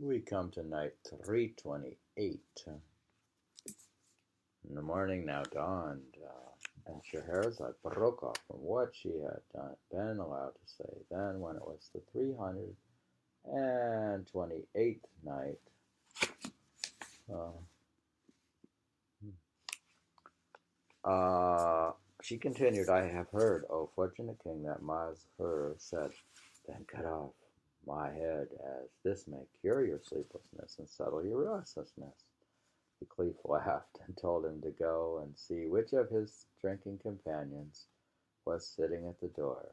We come to night 328. And the morning now dawned, and Scheherazade broke off from what she had been allowed to say. Then, when it was the 328th night, uh, she continued, I have heard, O fortunate king, that Masrur said, then cut off my head, as this may cure your sleeplessness and settle your restlessness. The Caliph laughed and told him to go and see which of his drinking companions was sitting at the door.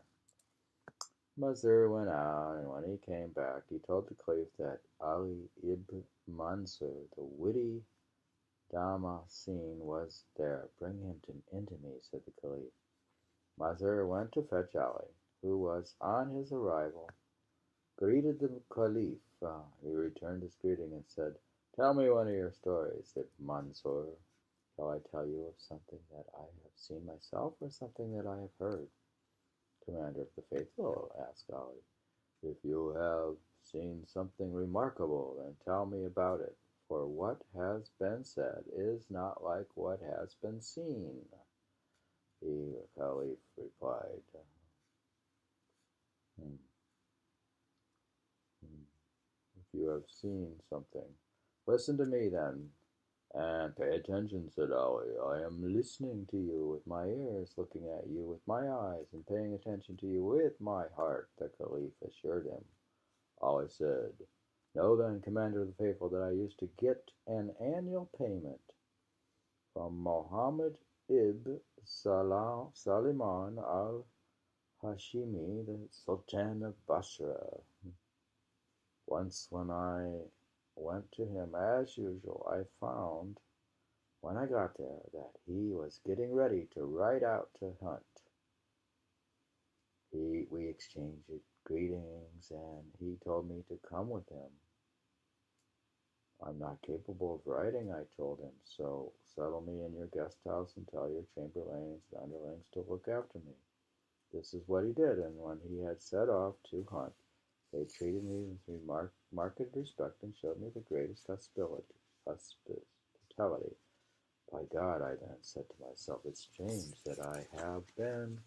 Masrur went out, and when he came back, he told the Caliph that Ali ibn Mansur, the witty Damascene, was there. Bring him into me, said the Caliph. Masrur went to fetch Ali, who was on his arrival, greeted the Caliph. He returned his greeting and said, tell me one of your stories, Ibn Mansur. Shall I tell you of something that I have seen myself, or something that I have heard? Commander of the Faithful, asked Ali. If you have seen something remarkable, then tell me about it, for what has been said is not like what has been seen. The Caliph replied, "Hmm, hmm. If you have seen something, listen to me then, and pay attention," said Ali. "I am listening to you with my ears, looking at you with my eyes, and paying attention to you with my heart," the Caliph assured him. Ali said, "Know then, Commander of the Faithful, that I used to get an annual payment from Mohammed ibn Sulayman al-Hashimi, the Sultan of Basra. Once when I went to him as usual, I found, when I got there, that he was getting ready to ride out to hunt. We exchanged greetings, and he told me to come with him. I'm not capable of riding, I told him, so settle me in your guest house and tell your chamberlains and underlings to look after me. This is what he did, and when he had set off to hunt, they treated me with marked respect and showed me the greatest hospitality. By God, I then said to myself, it's strange that I have been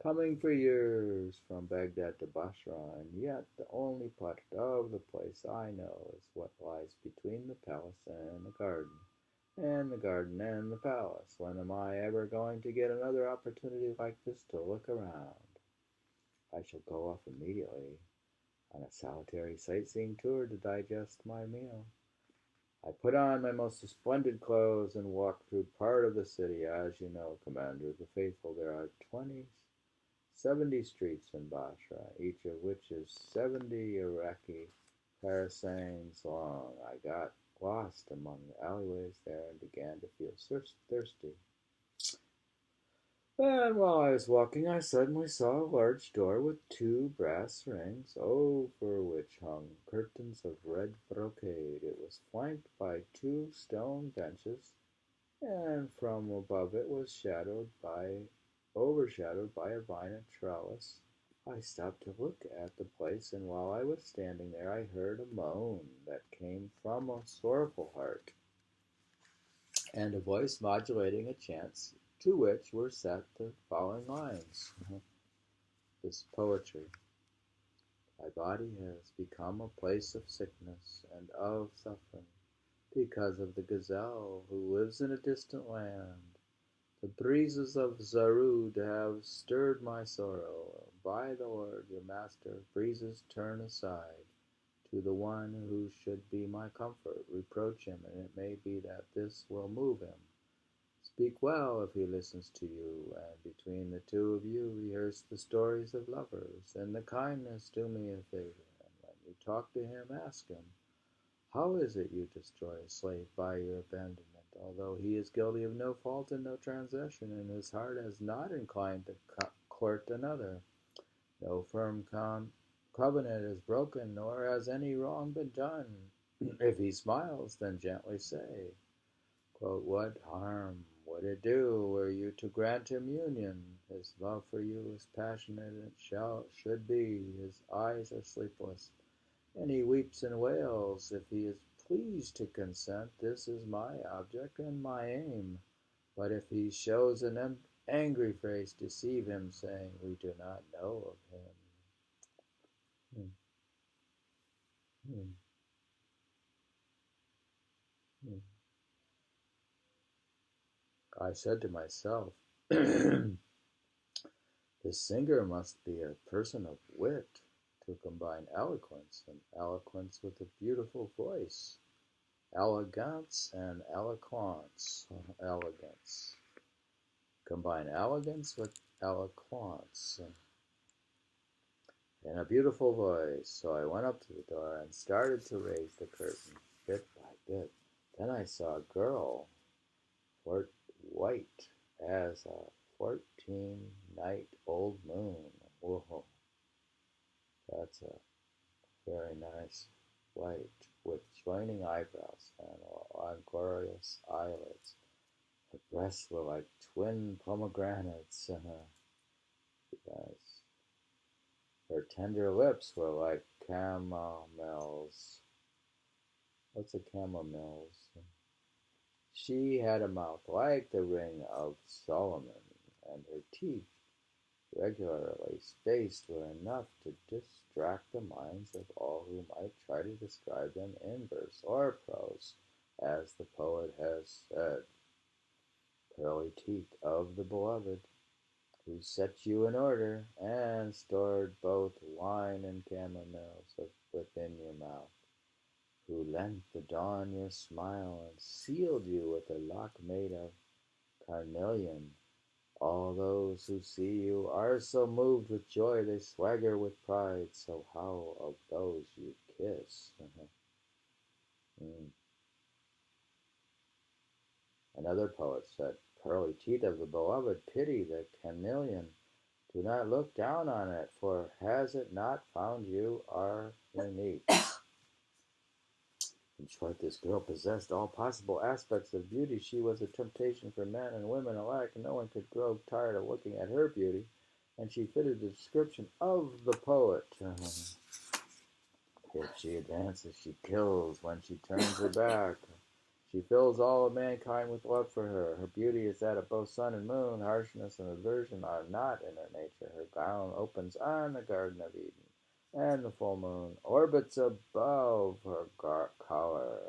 coming for years from Baghdad to Basra, and yet the only part of the place I know is what lies between the palace and the garden, and the garden and the palace. When am I ever going to get another opportunity like this to look around? I shall go off immediately on a solitary sightseeing tour to digest my meal. I put on my most splendid clothes and walked through part of the city. As you know, Commander of the Faithful, there are 70 streets in Basra, each of which is 70 Iraqi parasangs long. I got lost among the alleyways there and began to feel thirsty. And while I was walking, I suddenly saw a large door with two brass rings, over which hung curtains of red brocade. It was flanked by two stone benches, and from above it was overshadowed by a vine trellis. I stopped to look at the place, and while I was standing there, I heard a moan that came from a sorrowful heart, and a voice modulating a chant to which were set the following lines. This poetry. My body has become a place of sickness and of suffering, because of the gazelle who lives in a distant land. The breezes of Zarud have stirred my sorrow. By the Lord, your master, breezes turn aside to the one who should be my comfort. Reproach him, and it may be that this will move him. Speak well if he listens to you, and between the two of you rehearse the stories of lovers. In the kindness do me a favor, and when you talk to him, ask him, how is it you destroy a slave by your abandonment, although he is guilty of no fault and no transgression, and his heart has not inclined to court another? No firm covenant is broken, nor has any wrong been done. If he smiles, then gently say, quote, what harm would it do were you to grant him union? His love for you is passionate and should be. His eyes are sleepless, and he weeps and wails. If he is pleased to consent, this is my object and my aim. But if he shows an angry face, deceive him, saying, we do not know of him. Hmm. Hmm. Hmm. I said to myself, this singer must be a person of wit to combine eloquence with a beautiful voice. Elegance and eloquence. Elegance. Combine elegance with eloquence and a beautiful voice. So I went up to the door and started to raise the curtain bit by bit. Then I saw a girl, white as a 14-night-old moon. Whoa, that's a very nice white with joining eyebrows and glorious eyelids. Her breasts were like twin pomegranates. Yes. Her tender lips were like camomiles. What's a camomiles? She had a mouth like the ring of Solomon, and her teeth, regularly spaced, were enough to distract the minds of all who might try to describe them in verse or prose, as the poet has said. Pearly teeth of the beloved, who set you in order, and stored both wine and camomiles within your mouth, who lent the dawn your smile, and sealed you with a lock made of carnelian. All those who see you are so moved with joy they swagger with pride, so how of those you kiss? Mm. Another poet said, pearly teeth of the beloved, pity the carnelian. Do not look down on it, for has it not found you are unique? In short, this girl possessed all possible aspects of beauty. She was a temptation for men and women alike, and no one could grow tired of looking at her beauty, and she fitted the description of the poet. If she advances, she kills. When she turns her back, she fills all of mankind with love for her. Her beauty is that of both sun and moon. Harshness and aversion are not in her nature. Her gown opens on the Garden of Eden, and the full moon orbits above her collar.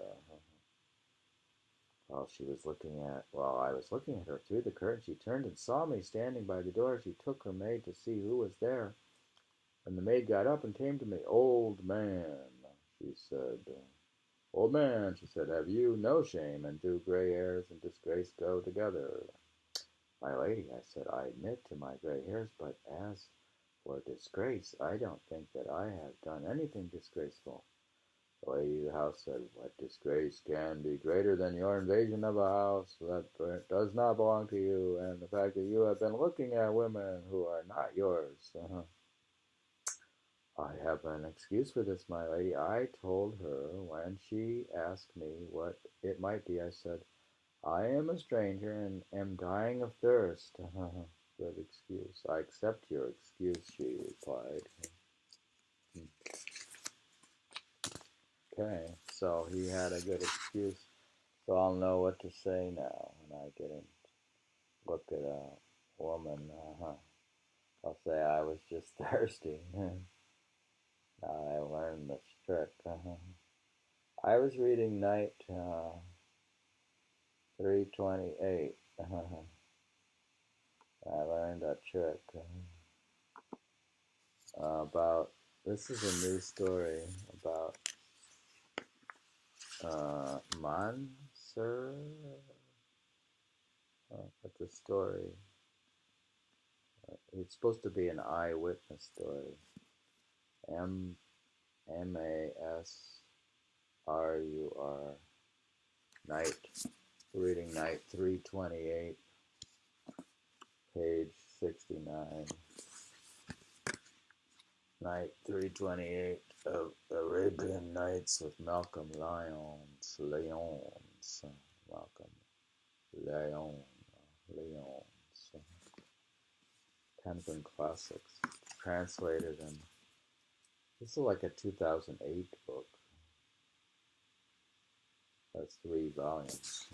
While I was looking at her through the curtain, she turned and saw me standing by the door. She took her maid to see who was there, and the maid got up and came to me. Old man, she said. Old man, she said, have you no shame, and do gray hairs and disgrace go together? My lady, I said, I admit to my gray hairs, but as for disgrace, I don't think that I have done anything disgraceful. The lady of the house said, what disgrace can be greater than your invasion of a house that does not belong to you, and the fact that you have been looking at women who are not yours? I have an excuse for this, my lady. I told her when she asked me what it might be, I said, I am a stranger and am dying of thirst. Good excuse. I accept your excuse, she replied. Okay, so he had a good excuse, so I'll know what to say now when I get in. Look at a woman. I'll say I was just thirsty. Now I learned this trick. I was reading night 328. I learned a trick about. This is a new story about Mansur. It's a story. It's supposed to be an eyewitness story. Masrur. Night. Reading night 328, page 69. Night 328 of Arabian Nights with Malcolm Lyons. Malcolm Lyons. Penquin Classics. Translated and This is like a 2008 book. That's 3 volumes.